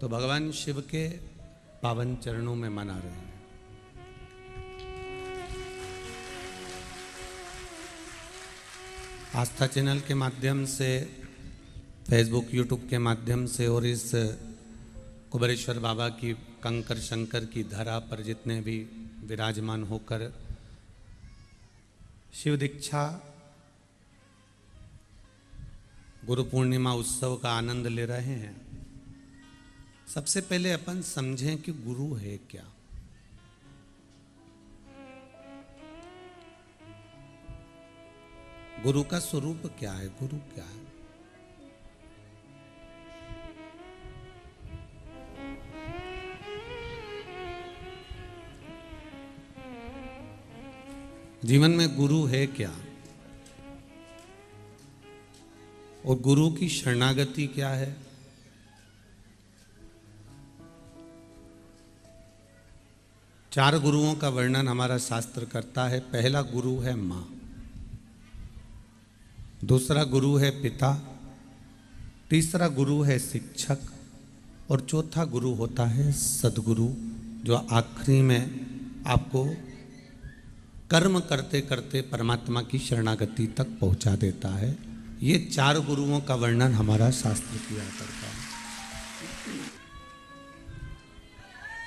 तो भगवान शिव के पावन चरणों में मना रहे हैं। आस्था चैनल के माध्यम से, फेसबुक यूट्यूब के माध्यम से और इस कुबेरेश्वर बाबा की कंकर शंकर की धरा पर जितने भी विराजमान होकर शिव दीक्षा गुरु पूर्णिमा उत्सव का आनंद ले रहे हैं, सबसे पहले अपन समझें कि गुरु है क्या। गुरु का स्वरूप क्या है, गुरु क्या है। जीवन में गुरु है क्या और गुरु की शरणागति क्या है। चार गुरुओं का वर्णन हमारा शास्त्र करता है। पहला गुरु है मां, दूसरा गुरु है पिता, तीसरा गुरु है शिक्षक और चौथा गुरु होता है सद्गुरु, जो आखिरी में आपको कर्म करते करते परमात्मा की शरणागति तक पहुंचा देता है। ये चार गुरुओं का वर्णन हमारा शास्त्र किया करता है।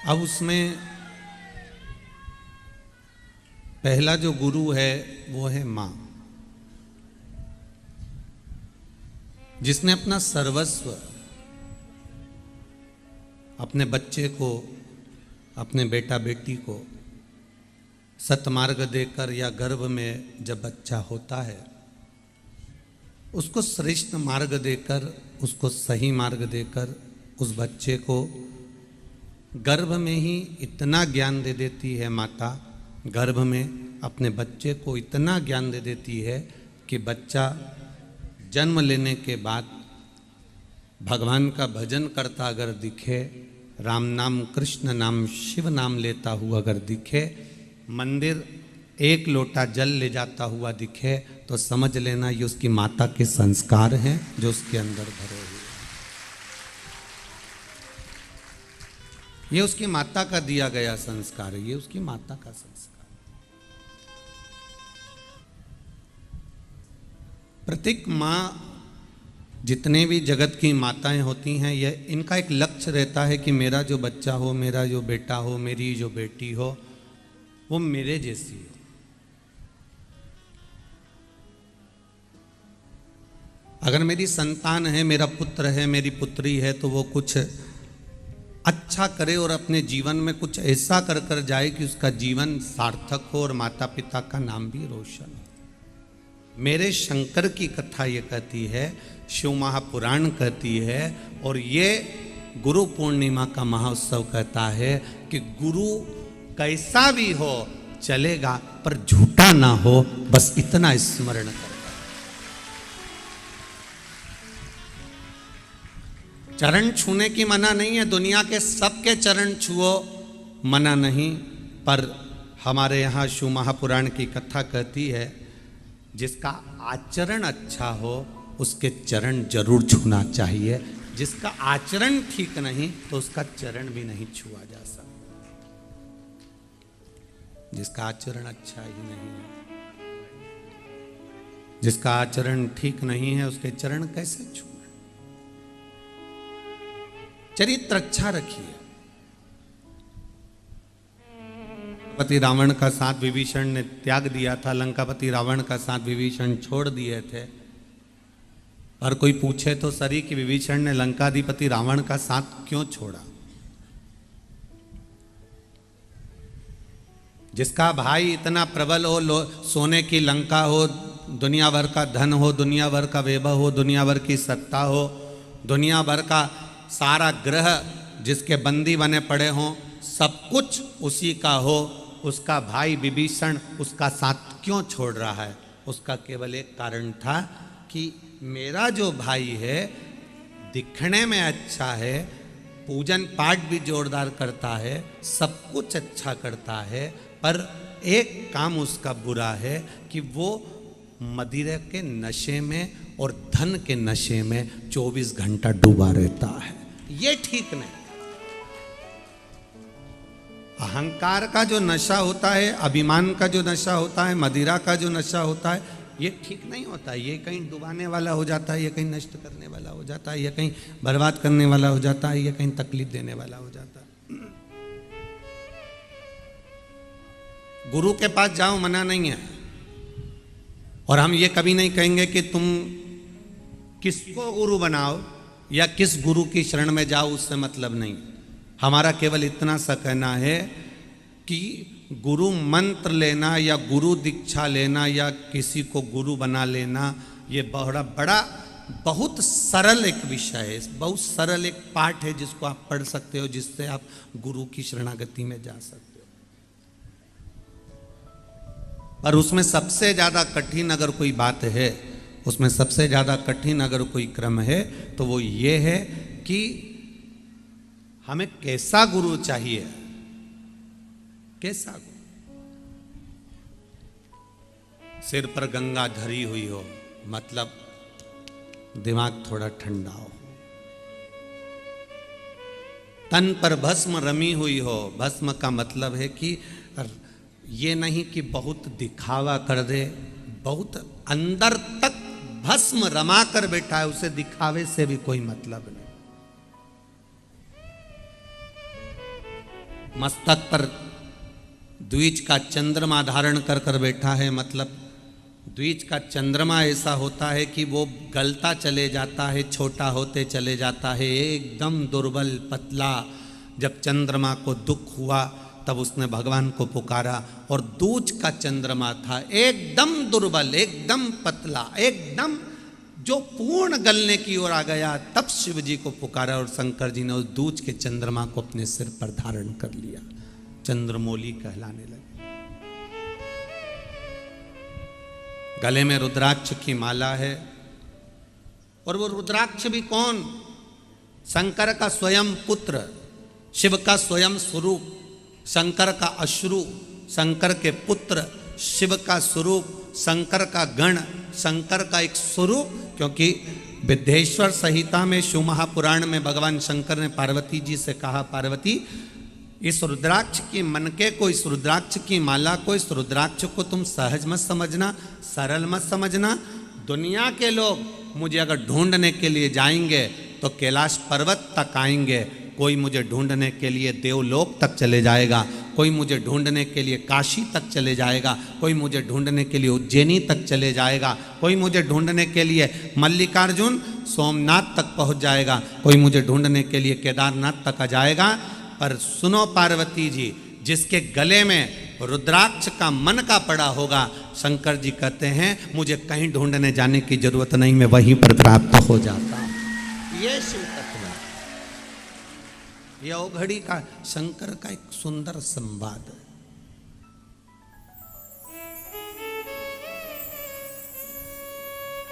अब उसमें पहला जो गुरु है वो है मां, जिसने अपना सर्वस्व अपने बच्चे को, अपने बेटा बेटी को सतमार्ग देकर या गर्भ में जब बच्चा होता है उसको श्रेष्ठ मार्ग देकर, उसको सही मार्ग देकर उस बच्चे को गर्भ में ही इतना ज्ञान दे देती है माता, गर्भ में अपने बच्चे को इतना ज्ञान दे देती है कि बच्चा जन्म लेने के बाद भगवान का भजन करता अगर दिखे, राम नाम कृष्ण नाम शिव नाम लेता हुआ अगर दिखे, मंदिर एक लोटा जल ले जाता हुआ दिखे, तो समझ लेना ये उसकी माता के संस्कार हैं जो उसके अंदर भरे हुए। ये उसकी माता का दिया गया संस्कार है, ये उसकी माता का संस्कार। प्रत्येक माँ, जितने भी जगत की माताएं होती हैं, ये इनका एक लक्ष्य रहता है कि मेरा जो बच्चा हो, मेरा जो बेटा हो, मेरी जो बेटी हो, वो मेरे जैसी हो। अगर मेरी संतान है, मेरा पुत्र है, मेरी पुत्री है, तो वो कुछ अच्छा करे और अपने जीवन में कुछ ऐसा कर कर जाए कि उसका जीवन सार्थक हो और माता पिता का नाम भी रोशन हो। मेरे शंकर की कथा ये कहती है, शिव महापुराण कहती है, और ये गुरु पूर्णिमा का महोत्सव कहता है कि गुरु कैसा भी हो चलेगा पर झूठा ना हो, बस इतना स्मरण कर। चरण छूने की मना नहीं है, दुनिया के सबके चरण छुओ, मना नहीं, पर हमारे यहाँ शिव महापुराण की कथा कहती है जिसका आचरण अच्छा हो उसके चरण जरूर छूना चाहिए। जिसका आचरण ठीक नहीं तो उसका चरण भी नहीं छुआ जा सकता। जिसका आचरण अच्छा ही नहीं है, जिसका आचरण ठीक नहीं है, उसके चरण कैसे छूए। चरित्र अच्छा रखिए। पति रावण का साथ विभीषण ने त्याग दिया था, लंकापति रावण का साथ विभीषण छोड़ दिए थे। और कोई पूछे तो सरी कि विभीषण ने लंकाधिपति रावण का साथ क्यों छोड़ा। जिसका भाई इतना प्रबल हो, सोने की लंका हो, दुनिया भर का धन हो, दुनिया भर का वैभव हो, दुनिया भर की सत्ता हो, दुनिया भर का सारा ग्रह जिसके बंदी बने पड़े हों, सब कुछ उसी का हो, उसका भाई विभीषण उसका साथ क्यों छोड़ रहा है। उसका केवल एक कारण था कि मेरा जो भाई है दिखने में अच्छा है, पूजन पाठ भी जोरदार करता है, सब कुछ अच्छा करता है, पर एक काम उसका बुरा है कि वो मदिरा के नशे में और धन के नशे में 24 घंटा डूबा रहता है। ये ठीक नहीं। अहंकार का जो नशा होता है, अभिमान का जो नशा होता है, मदिरा का जो नशा होता है, ये ठीक नहीं होता है। ये कहीं डुबाने वाला हो जाता है, ये कहीं नष्ट करने वाला हो जाता है, ये कहीं बर्बाद करने वाला हो जाता है, ये कहीं तकलीफ देने वाला हो जाता है। गुरु के पास जाओ, मना नहीं है। और हम ये कभी नहीं कहेंगे कि तुम किसको गुरु बनाओ या किस गुरु की शरण में जाओ, उससे मतलब नहीं। हमारा केवल इतना सा कहना है कि गुरु मंत्र लेना या गुरु दीक्षा लेना या किसी को गुरु बना लेना, ये बड़ा बहुत सरल एक विषय है, बहुत सरल एक पाठ है जिसको आप पढ़ सकते हो, जिससे आप गुरु की शरणागति में जा सकते हो। पर उसमें सबसे ज्यादा कठिन अगर कोई बात है, उसमें सबसे ज्यादा कठिन अगर कोई क्रम है, तो वो ये है कि हमें कैसा गुरु चाहिए। कैसा गुरु? सिर पर गंगा धरी हुई हो, मतलब दिमाग थोड़ा ठंडा हो। तन पर भस्म रमी हुई हो, भस्म का मतलब है कि ये नहीं कि बहुत दिखावा कर दे, बहुत अंदर तक भस्म रमा कर बैठा है, उसे दिखावे से भी कोई मतलब नहीं। मस्तक पर द्विज का चंद्रमा धारण कर कर बैठा है, मतलब द्विज का चंद्रमा ऐसा होता है कि वो गलता चले जाता है, छोटा होते चले जाता है, एकदम दुर्बल पतला। जब चंद्रमा को दुख हुआ तब उसने भगवान को पुकारा, और दूज का चंद्रमा था एकदम दुर्बल, एकदम पतला, एकदम जो पूर्ण गलने की ओर आ गया। तब शिव जी को पुकारा और शंकर जी ने उस दूज के चंद्रमा को अपने सिर पर धारण कर लिया, चंद्रमौली कहलाने लगे। गले में रुद्राक्ष की माला है, और वो रुद्राक्ष भी कौन? शंकर का स्वयं पुत्र, शिव का स्वयं स्वरूप, शंकर का अश्रु, शंकर के पुत्र, शिव का स्वरूप, शंकर का गण, शंकर का एक स्वरूप। क्योंकि विद्येश्वर संहिता में, शिव महापुराण में भगवान शंकर ने पार्वती जी से कहा, पार्वती इस रुद्राक्ष की मनके को, इस रुद्राक्ष की माला को, इस रुद्राक्ष को तुम सहज मत समझना, सरल मत समझना। दुनिया के लोग मुझे अगर ढूंढने के लिए जाएंगे तो कैलाश पर्वत तक आएंगे, कोई मुझे ढूंढने के लिए देवलोक तक चले जाएगा, कोई मुझे ढूंढने के लिए काशी तक चले जाएगा, कोई मुझे ढूंढने के लिए उज्जैनी तक चले जाएगा, कोई मुझे ढूंढने के लिए मल्लिकार्जुन सोमनाथ तक पहुंच जाएगा, कोई मुझे ढूंढने के लिए केदारनाथ तक आ जाएगा। पर सुनो पार्वती जी, जिसके गले में रुद्राक्ष का मन का पड़ा होगा, शंकर जी कहते हैं मुझे कहीं ढूंढने जाने की जरूरत नहीं, मैं वहीं पर प्राप्त हो जाता। ये शिव तत्व है, ये औघड़ी का शंकर का एक सुंदर संवाद है।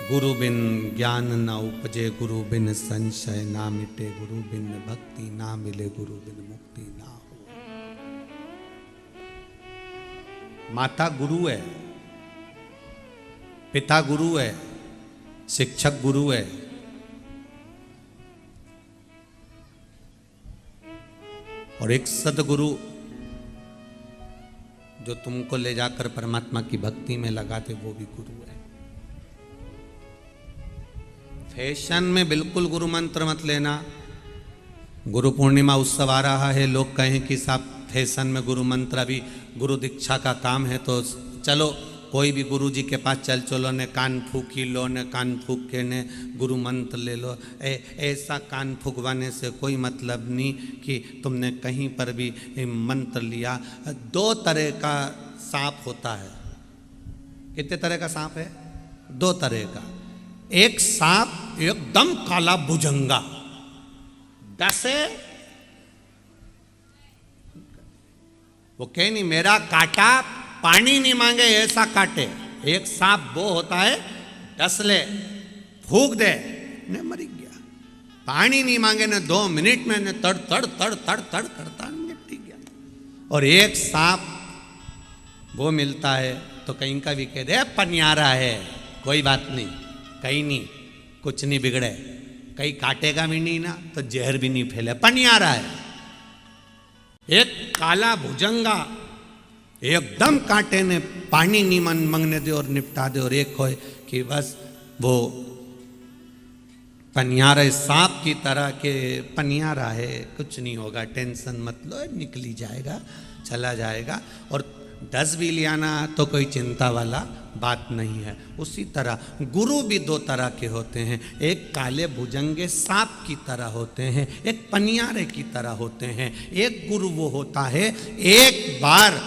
गुरु बिन ज्ञान न उपजे, गुरु बिन संशय ना मिटे, गुरु बिन भक्ति ना मिले, गुरु बिन मुक्ति ना हो। माता गुरु है, पिता गुरु है, शिक्षक गुरु है, और एक सदगुरु जो तुमको ले जाकर परमात्मा की भक्ति में लगाते, वो भी गुरु है। फैशन में बिल्कुल गुरु मंत्र मत लेना। गुरु पूर्णिमा उत्सव आ रहा है, लोग कहें कि साहब फैशन में गुरु मंत्र, अभी गुरु दीक्षा का काम है तो चलो कोई भी गुरु जी के पास चलो, ने कान फूकी लो, ने कान फूक के ने गुरु मंत्र ले लो। ऐसा कान फूकवाने से कोई मतलब नहीं कि तुमने कहीं पर भी मंत्र लिया। 2 तरह का सांप होता है। कितने तरह का सांप है? 2 तरह का। एक सांप एकदम काला भुजंगा, डसे, वो कहे नहीं मेरा काटा पानी नहीं मांगे ऐसा काटे। एक सांप वो होता है, डस ले, फूक दे, ने मर गया। पानी नहीं मांगे ने 2 मिनट में ने तड़ तड़ तड़ तड़ तड़ करता निपट गया। और एक सांप वो मिलता है तो कहीं का भी कह दे पनियारा है, कोई बात नहीं, कहीं नहीं, कुछ नहीं बिगड़े, कहीं काटेगा भी नहीं ना तो जहर भी नहीं फैले, पनियारा है। एक काला भुजंगा एकदम कांटे ने पानी नीमन मंगने दे और निपटा दे, और एक हो कि बस वो पनियारा सांप की तरह के पनियारा है, कुछ नहीं होगा, टेंशन मत लो, निकली जाएगा, चला जाएगा, और 10 भी ले आना तो कोई चिंता वाला बात नहीं है। उसी तरह गुरु भी दो तरह के होते हैं, एक काले भुजंगे सांप की तरह होते हैं, एक पनियारे की तरह होते हैं। एक गुरु वो होता है एक बार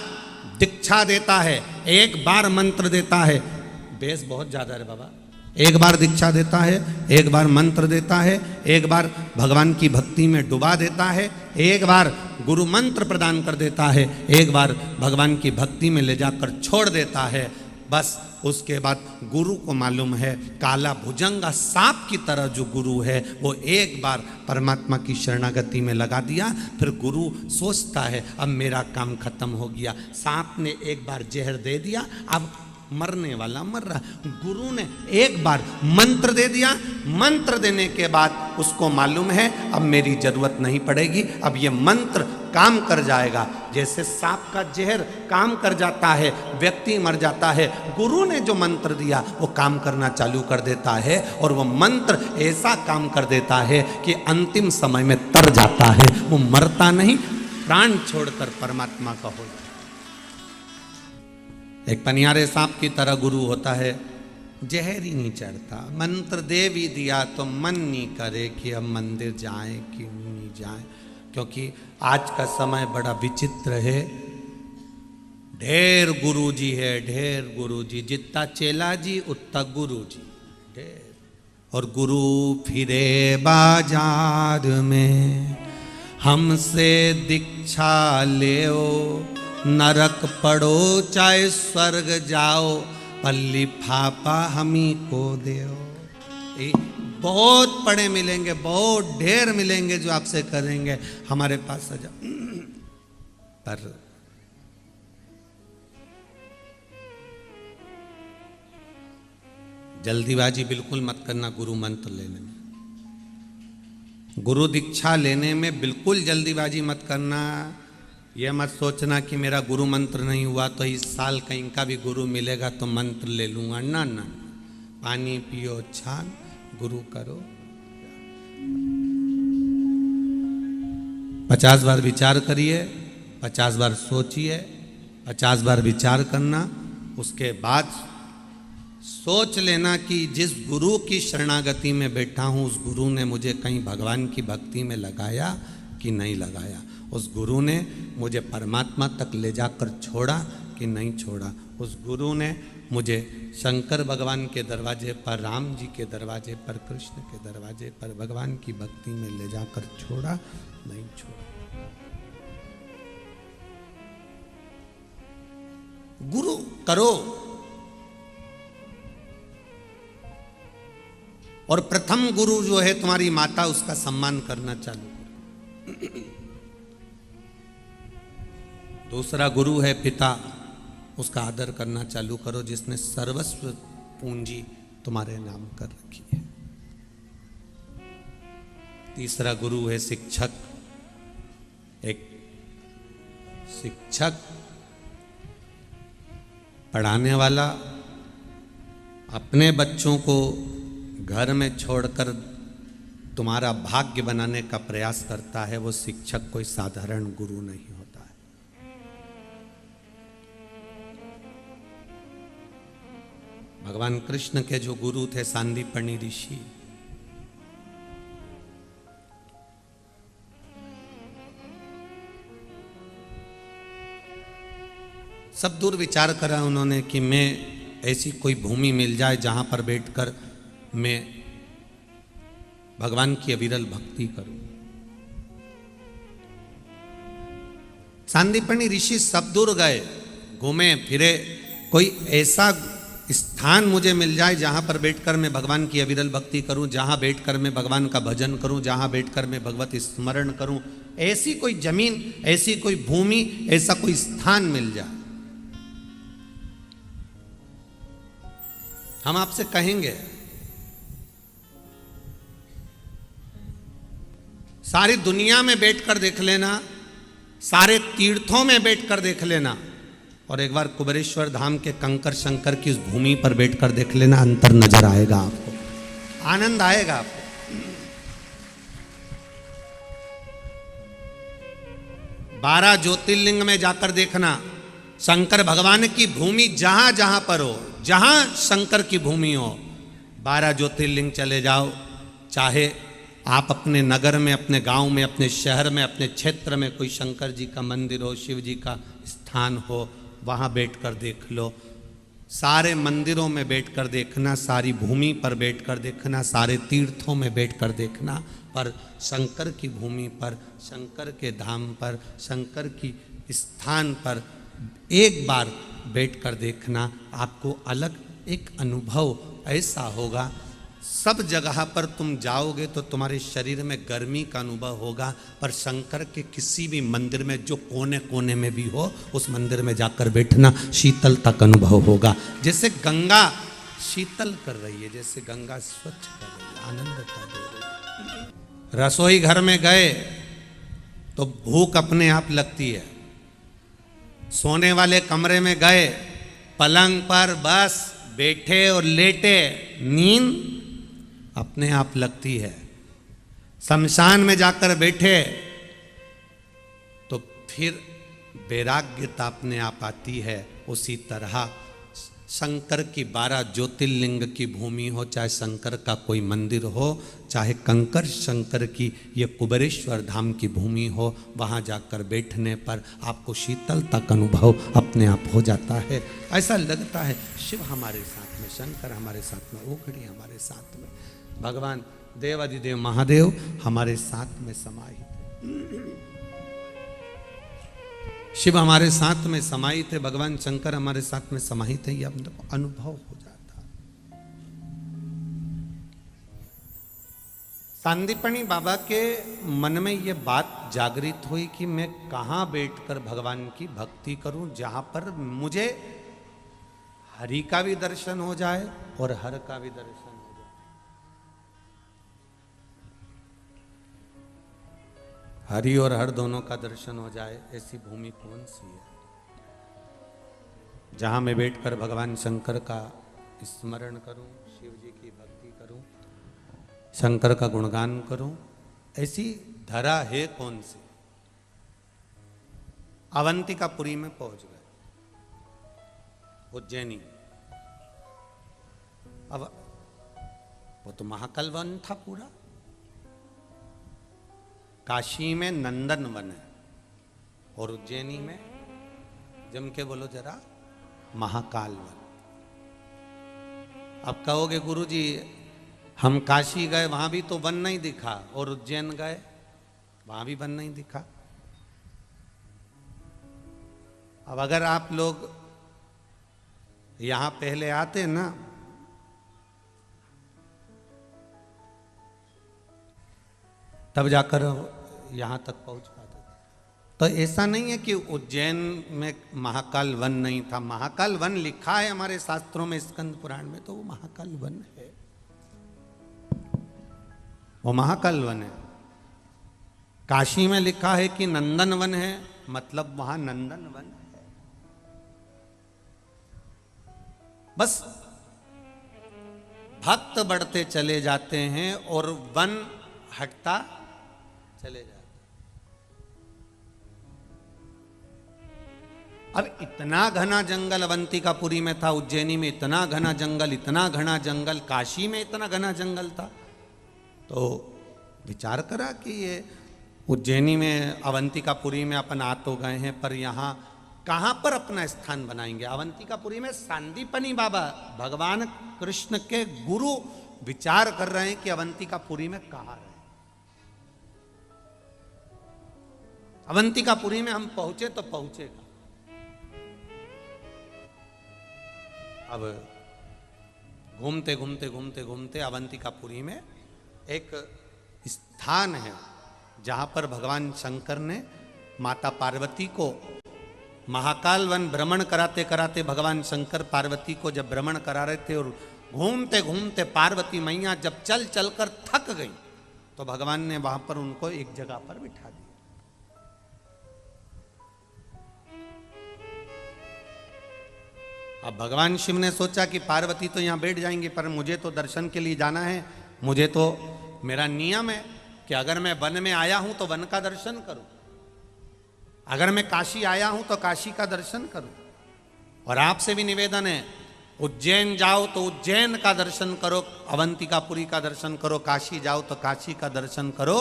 दीक्षा देता है, एक बार मंत्र देता है, बेस बहुत ज्यादा है बाबा, एक बार दीक्षा देता है, एक बार मंत्र देता है, एक बार भगवान की भक्ति में डुबा देता है, एक बार गुरु मंत्र प्रदान कर देता है, एक बार भगवान की भक्ति में ले जाकर छोड़ देता है। बस उसके बाद गुरु को मालूम है काला भुजंगा सांप की तरह जो गुरु है वो एक बार परमात्मा की शरणागति में लगा दिया, फिर गुरु सोचता है अब मेरा काम खत्म हो गया। सांप ने एक बार जहर दे दिया, अब मरने वाला मर रहा। गुरु ने एक बार मंत्र दे दिया, मंत्र देने के बाद उसको मालूम है अब मेरी जरूरत नहीं पड़ेगी, अब ये मंत्र काम कर जाएगा। जैसे सांप का जहर काम कर जाता है, व्यक्ति मर जाता है, गुरु ने जो मंत्र दिया वो काम करना चालू कर देता है, और वो मंत्र ऐसा काम कर देता है कि अंतिम समय में तर जाता है, वो मरता नहीं, प्राण छोड़कर परमात्मा का हो जाता है। एक पनियारे सांप की तरह गुरु होता है, जहर ही नहीं चढ़ता, मंत्र दे भी दिया तो मन नहीं करे कि अब मंदिर जाएं कि नहीं जाएं, क्योंकि आज का समय बड़ा विचित्र है। ढेर गुरुजी है, ढेर गुरुजी, जितना चेला जी उतना गुरुजी ढेर। और गुरु फिरे बाजार में हमसे दीक्षा लेओ, नरक पड़ो चाहे स्वर्ग जाओ, पल्ली फापा हमी को देओ। बहुत पढ़े मिलेंगे, बहुत ढेर मिलेंगे जो आपसे करेंगे हमारे पास सजा, पर जल्दीबाजी बिल्कुल मत करना गुरु मंत्र लेने में, गुरु दीक्षा लेने में बिल्कुल जल्दीबाजी मत करना। यह मत सोचना कि मेरा गुरु मंत्र नहीं हुआ तो इस साल कहीं का भी गुरु मिलेगा तो मंत्र ले लूंगा, ना ना, पानी पियो छान, गुरु करो। 50 बार विचार करिए, 50 बार सोचिए, 50 बार विचार करना, उसके बाद सोच लेना कि जिस गुरु की शरणागति में बैठा हूँ उस गुरु ने मुझे कहीं भगवान की भक्ति में लगाया कि नहीं लगाया, उस गुरु ने मुझे परमात्मा तक ले जाकर छोड़ा कि नहीं छोड़ा, उस गुरु ने मुझे शंकर भगवान के दरवाजे पर, राम जी के दरवाजे पर, कृष्ण के दरवाजे पर भगवान की भक्ति में ले जाकर छोड़ा नहीं छोड़ा। गुरु करो, और प्रथम गुरु जो है तुम्हारी माता, उसका सम्मान करना चालू करो। दूसरा गुरु है पिता, उसका आदर करना चालू करो, जिसने सर्वस्व पूंजी तुम्हारे नाम कर रखी है। तीसरा गुरु है शिक्षक। एक शिक्षक पढ़ाने वाला अपने बच्चों को घर में छोड़कर तुम्हारा भाग्य बनाने का प्रयास करता है, वो शिक्षक कोई साधारण गुरु नहीं होता है। भगवान कृष्ण के जो गुरु थे सांदीपनि ऋषि, सब दूर विचार करा उन्होंने कि मैं ऐसी कोई भूमि मिल जाए जहां पर बैठकर मैं भगवान की अविरल भक्ति करूं। सांदीपनि ऋषि सब दूर गए, घूमे फिरे, कोई ऐसा स्थान मुझे मिल जाए जहां पर बैठकर मैं भगवान की अविरल भक्ति करूं, जहां बैठकर मैं भगवान का भजन करूं, जहां बैठकर मैं भगवत स्मरण करूं, ऐसी कोई जमीन, ऐसी कोई भूमि, ऐसा कोई स्थान मिल जाए। हम आपसे कहेंगे सारी दुनिया में बैठकर देख लेना, सारे तीर्थों में बैठकर देख लेना, और एक बार कुबेरेश्वर धाम के कंकर शंकर की उस भूमि पर बैठकर देख लेना, अंतर नजर आएगा आपको, आनंद आएगा आपको। 12 ज्योतिर्लिंग में जाकर देखना, शंकर भगवान की भूमि जहां जहां पर हो, जहां शंकर की भूमि हो, 12 ज्योतिर्लिंग चले जाओ। चाहे आप अपने नगर में, अपने गांव में, अपने शहर में, अपने क्षेत्र में कोई शंकर जी का मंदिर हो, शिव जी का स्थान हो, वहाँ बैठकर देख लो। सारे मंदिरों में बैठकर देखना, सारी भूमि पर बैठकर देखना, सारे तीर्थों में बैठकर देखना, पर शंकर की भूमि पर, शंकर के धाम पर, शंकर की स्थान पर एक बार बैठकर देखना। आपको अलग एक अनुभव ऐसा होगा। सब जगह पर तुम जाओगे तो तुम्हारे शरीर में गर्मी का अनुभव होगा, पर शंकर के किसी भी मंदिर में, जो कोने कोने में भी हो, उस मंदिर में जाकर बैठना, शीतलता का अनुभव होगा। जैसे गंगा शीतल कर रही है, जैसे गंगा स्वच्छ कर रही है, आनंदता दे रही है। रसोई घर में गए तो भूख अपने आप लगती है। सोने वाले कमरे में गए, पलंग पर बस बैठे और लेटे, नींद अपने आप लगती है। शमशान में जाकर बैठे तो फिर वैराग्यता अपने आप आती है। उसी तरह शंकर की 12 ज्योतिर्लिंग की भूमि हो, चाहे शंकर का कोई मंदिर हो, चाहे कंकर शंकर की ये कुबेरेश्वर धाम की भूमि हो, वहाँ जाकर बैठने पर आपको शीतलता का अनुभव अपने आप हो जाता है। ऐसा लगता है शिव हमारे साथ में, शंकर हमारे साथ में, ओखड़ी हमारे साथ में, भगवान देवाधिदेव महादेव हमारे साथ में समाहित, शिव हमारे साथ में समाहित है, भगवान शंकर हमारे साथ में समाहित है, यह अनुभव हो जाता। सांदीपनी बाबा के मन में यह बात जागृत हुई कि मैं कहाँ बैठकर भगवान की भक्ति करूं, जहां पर मुझे हरि का भी दर्शन हो जाए और हर का भी दर्शन हो जाए। हरि और हर दोनों का दर्शन हो जाए, ऐसी भूमि कौन सी है जहां मैं बैठकर भगवान शंकर का स्मरण करूं, शिव जी की भक्ति करूं, शंकर का गुणगान करूं। ऐसी धरा है कौन सी? अवंतिकापुरी में पहुंच गए, उज्जैनी। अब वो तो महाकाल वन था पूरा। काशी में नंदन वन है और उज्जैनी में, जम के बोलो जरा, महाकाल वन। अब कहोगे गुरुजी हम काशी गए, वहां भी तो वन नहीं दिखा, और उज्जैन गए वहां भी वन नहीं दिखा। अब अगर आप लोग यहां पहले आते ना, तब जाकर यहां तक पहुंच पाते थे। तो ऐसा नहीं है कि उज्जैन में महाकाल वन नहीं था। महाकाल वन लिखा है हमारे शास्त्रों में, स्कंद पुराण में, तो वो महाकाल वन है, वो महाकाल वन है। काशी में लिखा है कि नंदन वन है, मतलब वहां नंदन वन है। बस भक्त बढ़ते चले जाते हैं और वन हटता चले जाते। अब इतना घना जंगल अवंतिकापुरी में था, उज्जैनी में इतना घना जंगल, इतना घना जंगल, काशी में इतना घना जंगल था। तो विचार करा कि ये उज्जैनी में, अवंतिकापुरी में अपन आ तो गए हैं, पर यहाँ कहाँ पर अपना स्थान बनाएंगे? अवंतिकापुरी में सांदीपनी बाबा, भगवान कृष्ण के गुरु, विचार कर रहे हैं कि अवंतिकापुरी में कहाँ रहे। अवंतिकापुरी में हम पहुंचे तो पहुंचेगा। अब घूमते घूमते घूमते घूमते अवंतिकापुरी में एक स्थान है जहां पर भगवान शंकर ने माता पार्वती को महाकाल वन भ्रमण कराते कराते, भगवान शंकर पार्वती को जब भ्रमण करा रहे थे और घूमते घूमते पार्वती मैया जब चल चल कर थक गई, तो भगवान ने वहां पर उनको एक जगह पर बिठा दिया। अब भगवान शिव ने सोचा कि पार्वती तो यहाँ बैठ जाएंगे, पर मुझे तो दर्शन के लिए जाना है, मुझे तो मेरा नियम है कि अगर मैं वन में आया हूं तो वन का दर्शन करूं, अगर मैं काशी आया हूं तो काशी का दर्शन करूं। और आपसे भी निवेदन है, उज्जैन जाओ तो उज्जैन का दर्शन करो, अवंतिकापुरी का दर्शन करो, काशी जाओ तो काशी का दर्शन करो,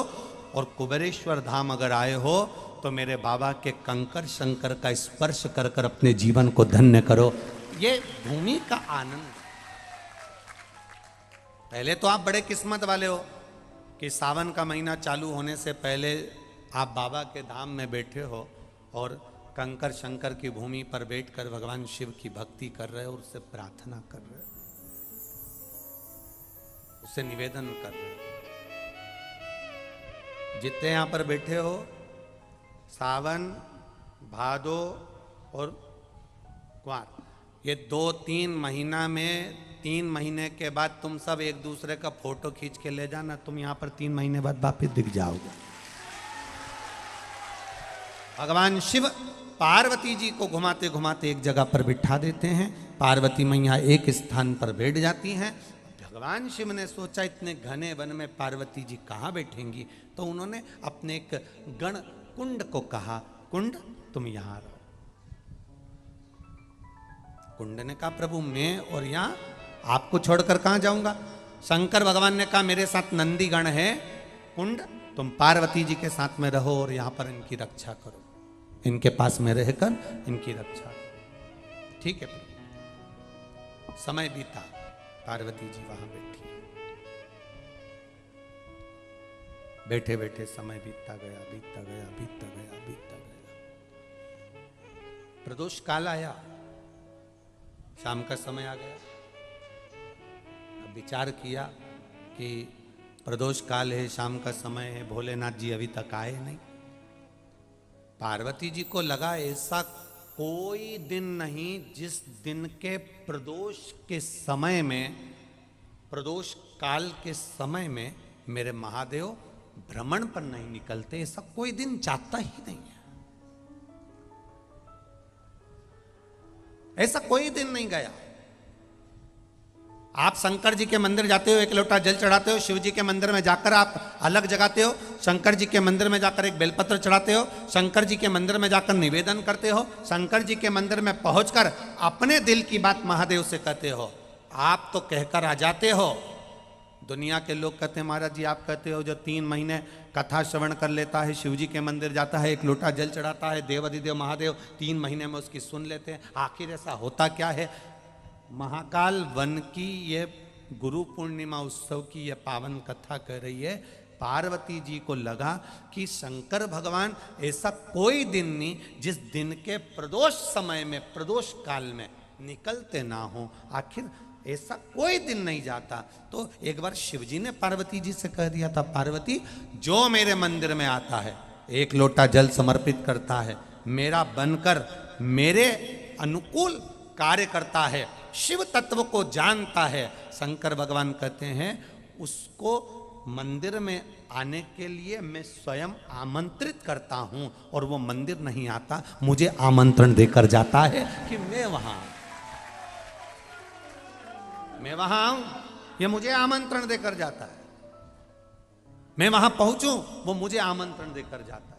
और कुबेरेश्वर धाम अगर आए हो तो मेरे बाबा के कंकर शंकर का स्पर्श कर कर अपने जीवन को धन्य करो। ये भूमि का आनंद। पहले तो आप बड़े किस्मत वाले हो कि सावन का महीना चालू होने से पहले आप बाबा के धाम में बैठे हो और कंकर शंकर की भूमि पर बैठकर भगवान शिव की भक्ति कर रहे हो, उससे प्रार्थना कर रहे हो, उससे निवेदन कर रहे हो। जितने यहां पर बैठे हो, सावन, भादो और कुंवार, ये 2-3 महीना में, 3 महीने के बाद तुम सब एक दूसरे का फोटो खींच के ले जाना, तुम यहां पर 3 महीने बाद वापिस दिख जाओगे। भगवान शिव पार्वती जी को घुमाते घुमाते एक जगह पर बिठा देते हैं, पार्वती मैया एक स्थान पर बैठ जाती हैं। भगवान शिव ने सोचा इतने घने वन में पार्वती जी कहाँ बैठेंगी, तो उन्होंने अपने एक गण कुंड को कहा, कुंड तुम यहां रहो। कुंड ने कहा प्रभु मैं और यहां आपको छोड़कर कहां जाऊंगा। शंकर भगवान ने कहा मेरे साथ नंदी गण है, कुंड तुम पार्वती जी के साथ में रहो और यहां पर इनकी रक्षा करो, इनके पास में रहकर इनकी रक्षा करो। ठीक है प्रभु। समय बीता, पार्वती जी वहां बैठी, बैठे बैठे समय बीतता गया, बीतता गया, बीतता गया, बीतता गया। प्रदोष काल आया, शाम का समय आ गया। अब विचार किया कि प्रदोष काल है, शाम का समय है, भोलेनाथ जी अभी तक आए नहीं। पार्वती जी को लगा ऐसा कोई दिन नहीं जिस दिन के प्रदोष के समय में, प्रदोष काल के समय में मेरे महादेव भ्रमण पर नहीं निकलते, ऐसा कोई दिन जाता ही नहीं है। ऐसा कोई दिन नहीं गया। आप शंकर जी के मंदिर जाते हो, एक लोटा जल चढ़ाते हो, शिव जी के मंदिर में जाकर आप अलग जगाते हो, शंकर जी के मंदिर में जाकर एक बेलपत्र चढ़ाते हो, शंकर जी के मंदिर में जाकर निवेदन करते हो, शंकर जी के मंदिर में पहुंचकर अपने दिल की बात महादेव से कहते हो। आप तो कहकर आ जाते हो, दुनिया के लोग कहते हैं महाराज जी आप कहते हो जो 3 महीने कथा श्रवण कर लेता है, शिव जी के मंदिर जाता है, एक लोटा जल चढ़ाता है, देव अधिदेव महादेव 3 महीने में उसकी सुन लेते हैं। आखिर ऐसा होता क्या है? महाकाल वन की ये गुरु पूर्णिमा उत्सव की ये पावन कथा कह रही है, पार्वती जी को लगा कि शंकर भगवान ऐसा कोई दिन नहीं जिस दिन के प्रदोष समय में, प्रदोष काल में निकलते ना हो। आखिर ऐसा कोई दिन नहीं जाता। तो एक बार शिवजी ने पार्वती जी से कह दिया था, पार्वती जो मेरे मंदिर में आता है, एक लोटा जल समर्पित करता है, मेरा बनकर मेरे अनुकूल कार्य करता है, शिव तत्व को जानता है, शंकर भगवान कहते हैं उसको मंदिर में आने के लिए मैं स्वयं आमंत्रित करता हूं, और वो मंदिर नहीं आता, मुझे आमंत्रण देकर जाता है कि मैं वहां आऊं, ये मुझे आमंत्रण देकर जाता है, मैं वहां पहुंचूं, वो मुझे आमंत्रण देकर जाता है।